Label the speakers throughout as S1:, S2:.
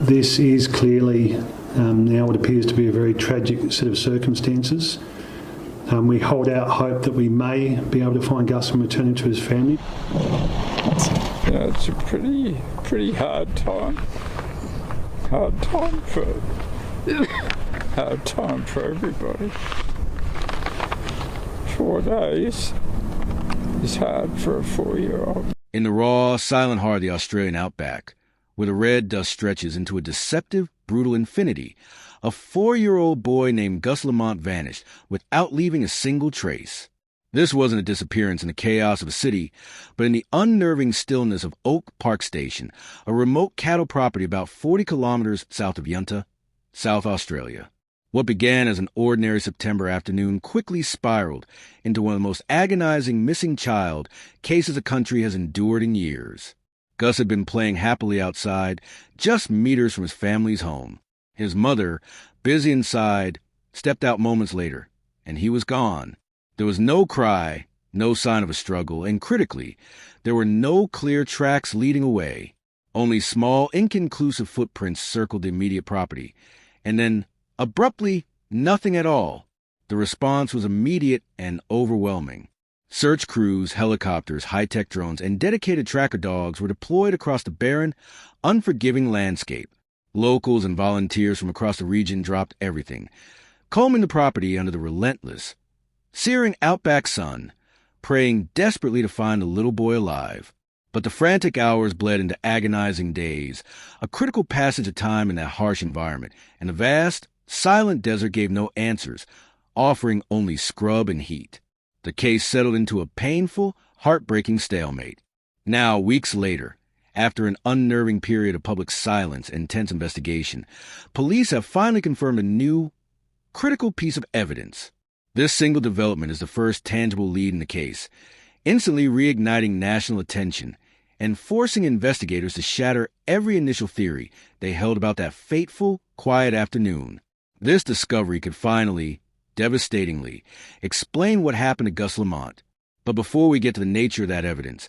S1: This is clearly now what appears to be a very tragic set of circumstances. We hold out hope that we may be able to find Gus and return him to his family.
S2: Yeah, it's a pretty hard time. Hard time for everybody. 4 days is hard for a 4-year-old.
S3: In the raw, silent heart of the Australian Outback, where the red dust stretches into a deceptive, brutal infinity, a 4-year-old boy named Gus Lamont vanished without leaving a single trace. This wasn't a disappearance in the chaos of a city, but in the unnerving stillness of Oak Park Station, a remote cattle property about 40 kilometers south of Yunta, South Australia. What began as an ordinary September afternoon quickly spiraled into one of the most agonizing missing child cases the country has endured in years. Gus had been playing happily outside, just meters from his family's home. His mother, busy inside, stepped out moments later, and he was gone. There was no cry, no sign of a struggle, and critically, there were no clear tracks leading away. Only small, inconclusive footprints circled the immediate property, and then, abruptly, nothing at all. The response was immediate and overwhelming. Search crews, helicopters, high-tech drones, and dedicated tracker dogs were deployed across the barren, unforgiving landscape. Locals and volunteers from across the region dropped everything, combing the property under the relentless, searing outback sun, praying desperately to find the little boy alive. But the frantic hours bled into agonizing days, a critical passage of time in that harsh environment, and the vast, silent desert gave no answers, offering only scrub and heat. The case settled into a painful, heartbreaking stalemate. Now, weeks later, after an unnerving period of public silence and tense investigation, police have finally confirmed a new, critical piece of evidence. This single development is the first tangible lead in the case, instantly reigniting national attention and forcing investigators to shatter every initial theory they held about that fateful, quiet afternoon. This discovery could finally, devastatingly, explain what happened to Gus Lamont. But before we get to the nature of that evidence,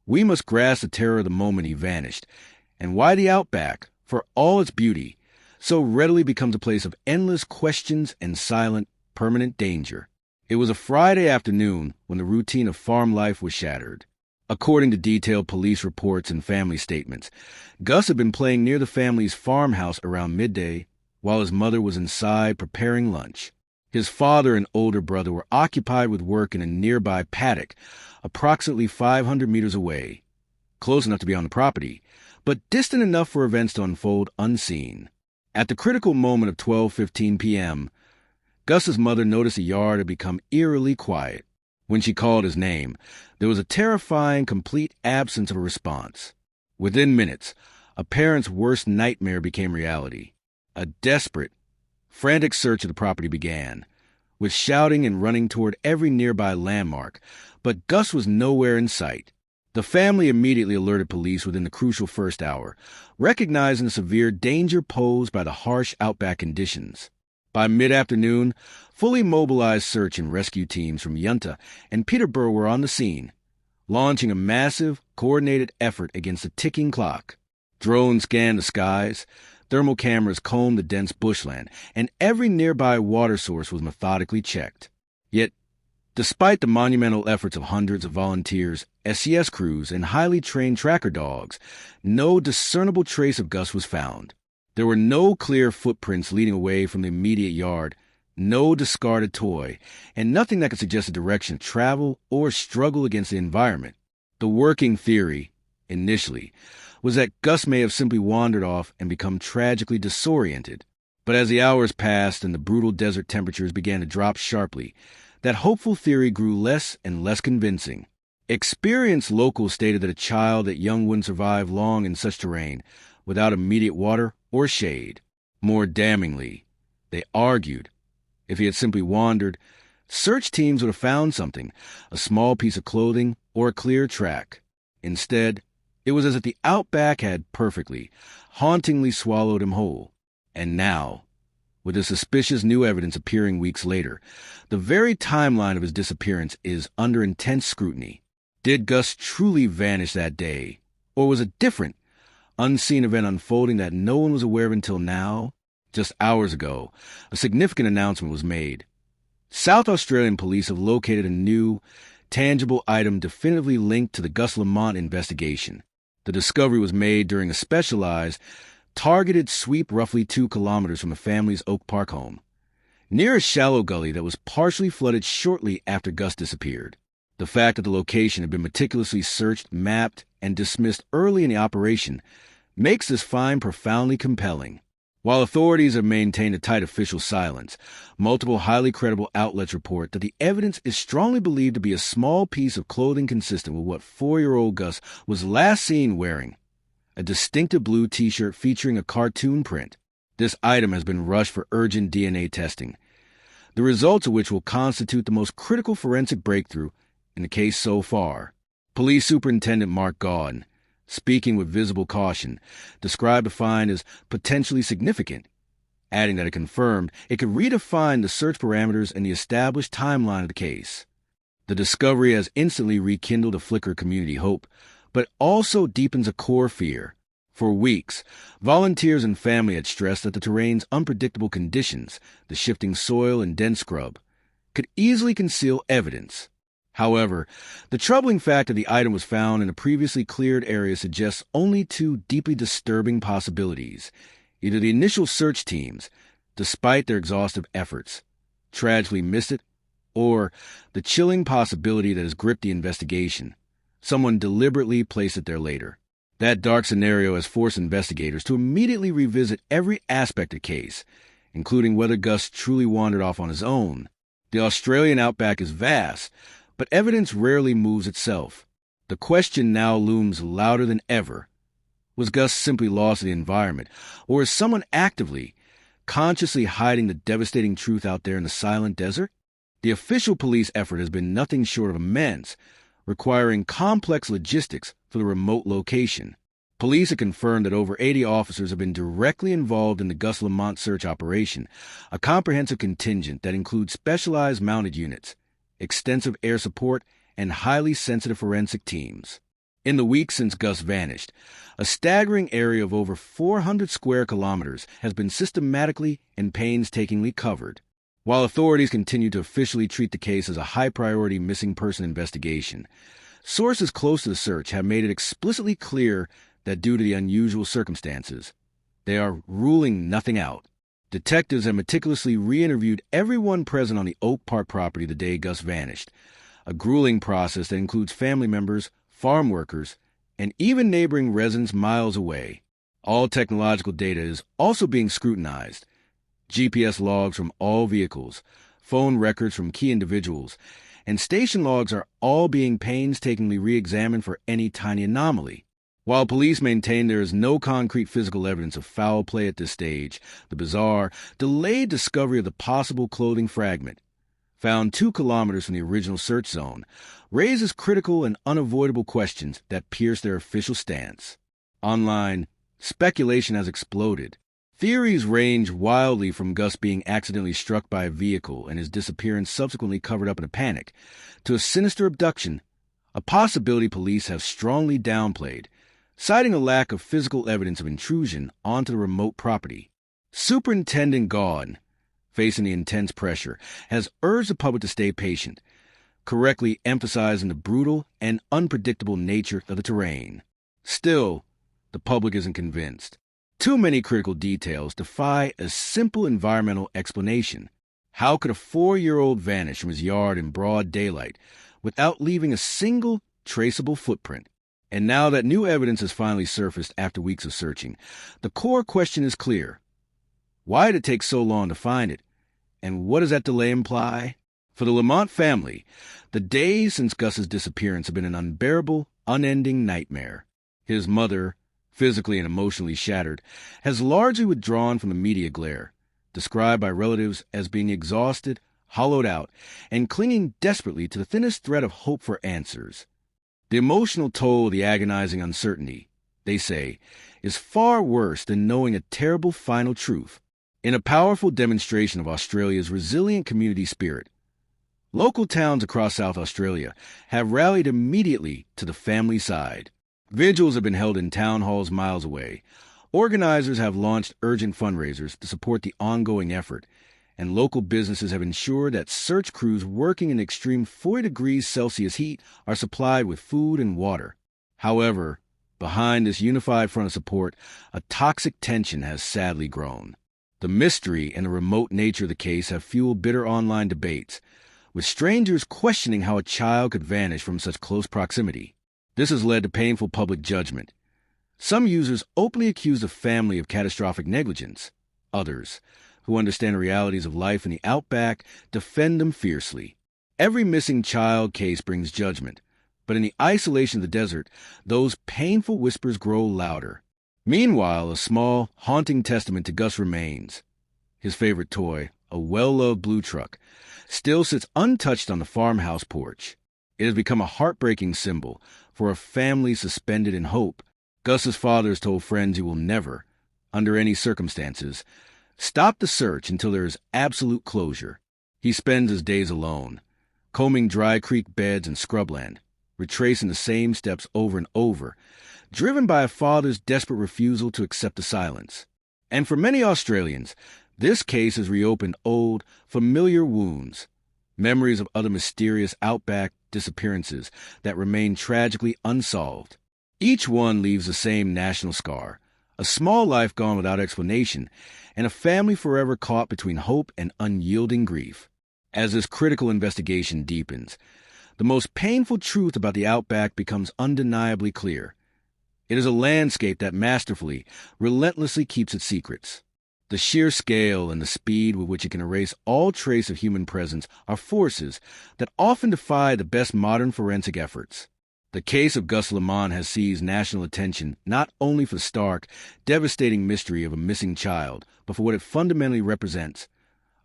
S3: we must grasp the terror of the moment he vanished, and why the Outback, for all its beauty, so readily becomes a place of endless questions and silent, permanent danger. It was a Friday afternoon when the routine of farm life was shattered. According to detailed police reports and family statements, Gus had been playing near the family's farmhouse around midday while his mother was inside preparing lunch. His father and older brother were occupied with work in a nearby paddock, approximately 500 meters away, close enough to be on the property, but distant enough for events to unfold unseen. At the critical moment of 12:15 p.m., Gus's mother noticed the yard had become eerily quiet. When she called his name, there was a terrifying, complete absence of a response. Within minutes, a parent's worst nightmare became reality. A desperate, frantic search of the property began, with shouting and running toward every nearby landmark, but Gus was nowhere in sight. The family immediately alerted police within the crucial first hour, recognizing the severe danger posed by the harsh outback conditions. By mid-afternoon, fully mobilized search and rescue teams from Yunta and Peterborough were on the scene, launching a massive, coordinated effort against the ticking clock. Drones scanned the skies, thermal cameras combed the dense bushland, and every nearby water source was methodically checked. Yet, despite the monumental efforts of hundreds of volunteers, SES crews, and highly trained tracker dogs, no discernible trace of Gus was found. There were no clear footprints leading away from the immediate yard, no discarded toy, and nothing that could suggest a direction of travel or struggle against the environment. The working theory, initially, was that Gus may have simply wandered off and become tragically disoriented. But as the hours passed and the brutal desert temperatures began to drop sharply, that hopeful theory grew less and less convincing. Experienced locals stated that a child that young wouldn't survive long in such terrain without immediate water or shade. More damningly, they argued, if he had simply wandered, search teams would have found something, a small piece of clothing or a clear track. Instead, it was as if the Outback had perfectly, hauntingly swallowed him whole. And now, with the suspicious new evidence appearing weeks later, the very timeline of his disappearance is under intense scrutiny. Did Gus truly vanish that day? Or was it different, unseen event unfolding that no one was aware of until now. Just hours ago, a significant announcement was made. South Australian police have located a new, tangible item definitively linked to the Gus Lamont investigation. The discovery was made during a specialized, targeted sweep roughly 2 kilometers from the family's Oak Park home, near a shallow gully that was partially flooded shortly after Gus disappeared. The fact that the location had been meticulously searched, mapped, and dismissed early in the operation makes this find profoundly compelling. While authorities have maintained a tight official silence, multiple highly credible outlets report that the evidence is strongly believed to be a small piece of clothing consistent with what 4-year-old Gus was last seen wearing, a distinctive blue T-shirt featuring a cartoon print. This item has been rushed for urgent DNA testing, the results of which will constitute the most critical forensic breakthrough in the case so far. Police Superintendent Mark Gaughan, speaking with visible caution, described the find as potentially significant, adding that it confirmed it could redefine the search parameters and the established timeline of the case. The discovery has instantly rekindled a flicker of community hope, but also deepens a core fear. For weeks, volunteers and family had stressed that the terrain's unpredictable conditions, the shifting soil and dense scrub, could easily conceal evidence. However, the troubling fact that the item was found in a previously cleared area suggests only 2 deeply disturbing possibilities. Either the initial search teams, despite their exhaustive efforts, tragically missed it, or the chilling possibility that has gripped the investigation, someone deliberately placed it there later. That dark scenario has forced investigators to immediately revisit every aspect of the case, including whether Gus truly wandered off on his own. The Australian Outback is vast, but evidence rarely moves itself. The question now looms louder than ever. Was Gus simply lost in the environment, or is someone actively, consciously hiding the devastating truth out there in the silent desert? The official police effort has been nothing short of immense, requiring complex logistics for the remote location. Police have confirmed that over 80 officers have been directly involved in the Gus Lamont search operation, a comprehensive contingent that includes specialized mounted units, extensive air support, and highly sensitive forensic teams. In the weeks since Gus vanished, a staggering area of over 400 square kilometers has been systematically and painstakingly covered. While authorities continue to officially treat the case as a high-priority missing person investigation, sources close to the search have made it explicitly clear that due to the unusual circumstances, they are ruling nothing out. Detectives have meticulously re-interviewed everyone present on the Oak Park property the day Gus vanished, a grueling process that includes family members, farm workers, and even neighboring residents miles away. All technological data is also being scrutinized. GPS logs from all vehicles, phone records from key individuals, and station logs are all being painstakingly re-examined for any tiny anomaly. While police maintain there is no concrete physical evidence of foul play at this stage, the bizarre, delayed discovery of the possible clothing fragment, found 2 kilometers from the original search zone, raises critical and unavoidable questions that pierce their official stance. Online, speculation has exploded. Theories range wildly from Gus being accidentally struck by a vehicle and his disappearance subsequently covered up in a panic, to a sinister abduction, a possibility police have strongly downplayed, citing a lack of physical evidence of intrusion onto the remote property. Superintendent Gaughan, facing the intense pressure, has urged the public to stay patient, correctly emphasizing the brutal and unpredictable nature of the terrain. Still, the public isn't convinced. Too many critical details defy a simple environmental explanation. How could a 4-year-old vanish from his yard in broad daylight without leaving a single traceable footprint? And now that new evidence has finally surfaced after weeks of searching, the core question is clear. Why did it take so long to find it? And what does that delay imply? For the Lamont family, the days since Gus's disappearance have been an unbearable, unending nightmare. His mother, physically and emotionally shattered, has largely withdrawn from the media glare, described by relatives as being exhausted, hollowed out, and clinging desperately to the thinnest thread of hope for answers. The emotional toll of the agonizing uncertainty, they say, is far worse than knowing a terrible final truth. In a powerful demonstration of Australia's resilient community spirit, local towns across South Australia have rallied immediately to the family side. Vigils have been held in town halls miles away. Organizers have launched urgent fundraisers to support the ongoing effort, and local businesses have ensured that search crews working in extreme 40 degrees Celsius heat are supplied with food and water. However, behind this unified front of support, a toxic tension has sadly grown. The mystery and the remote nature of the case have fueled bitter online debates, with strangers questioning how a child could vanish from such close proximity. This has led to painful public judgment. Some users openly accuse the family of catastrophic negligence. Others, who understand the realities of life in the outback, defend them fiercely. Every missing child case brings judgment, but in the isolation of the desert, those painful whispers grow louder. Meanwhile, a small, haunting testament to Gus remains. His favorite toy, a well-loved blue truck, still sits untouched on the farmhouse porch. It has become a heartbreaking symbol for a family suspended in hope. Gus's father has told friends he will never, under any circumstances, stop the search until there is absolute closure. He spends his days alone, combing dry creek beds and scrubland, retracing the same steps over and over, driven by a father's desperate refusal to accept the silence. And for many Australians, this case has reopened old, familiar wounds, memories of other mysterious outback disappearances that remain tragically unsolved. Each one leaves the same national scar, a small life gone without explanation, and a family forever caught between hope and unyielding grief. As this critical investigation deepens, the most painful truth about the outback becomes undeniably clear. It is a landscape that masterfully, relentlessly keeps its secrets. The sheer scale and the speed with which it can erase all trace of human presence are forces that often defy the best modern forensic efforts. The case of Gus Lamont has seized national attention not only for the stark, devastating mystery of a missing child, but for what it fundamentally represents,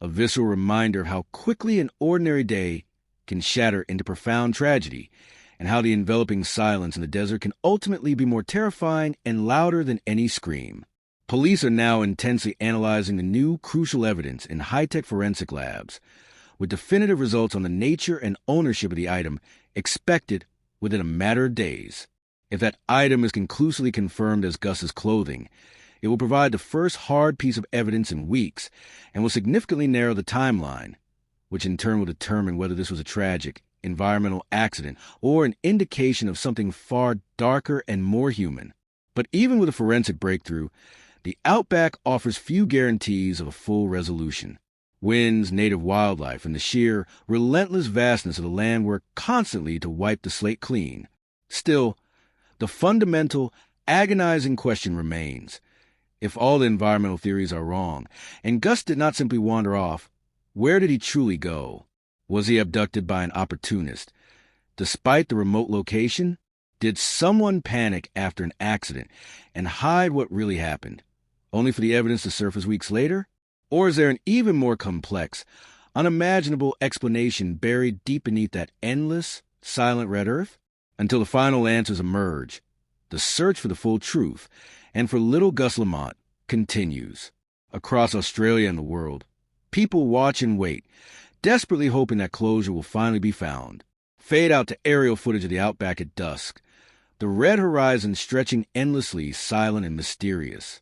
S3: a visceral reminder of how quickly an ordinary day can shatter into profound tragedy, and how the enveloping silence in the desert can ultimately be more terrifying and louder than any scream. Police are now intensely analyzing the new, crucial evidence in high-tech forensic labs, with definitive results on the nature and ownership of the item expected within a matter of days. If that item is conclusively confirmed as Gus's clothing, it will provide the first hard piece of evidence in weeks and will significantly narrow the timeline, which in turn will determine whether this was a tragic, environmental accident or an indication of something far darker and more human. But even with a forensic breakthrough, the outback offers few guarantees of a full resolution. Winds, native wildlife, and the sheer, relentless vastness of the land work constantly to wipe the slate clean. Still, the fundamental, agonizing question remains. If all the environmental theories are wrong, and Gus did not simply wander off, where did he truly go? Was he abducted by an opportunist? Despite the remote location, did someone panic after an accident and hide what really happened, only for the evidence to surface weeks later? Or is there an even more complex, unimaginable explanation buried deep beneath that endless, silent red earth? Until the final answers emerge, the search for the full truth, and for little Gus Lamont, continues. Across Australia and the world, people watch and wait, desperately hoping that closure will finally be found. Fade out to aerial footage of the outback at dusk, the red horizon stretching endlessly, silent and mysterious.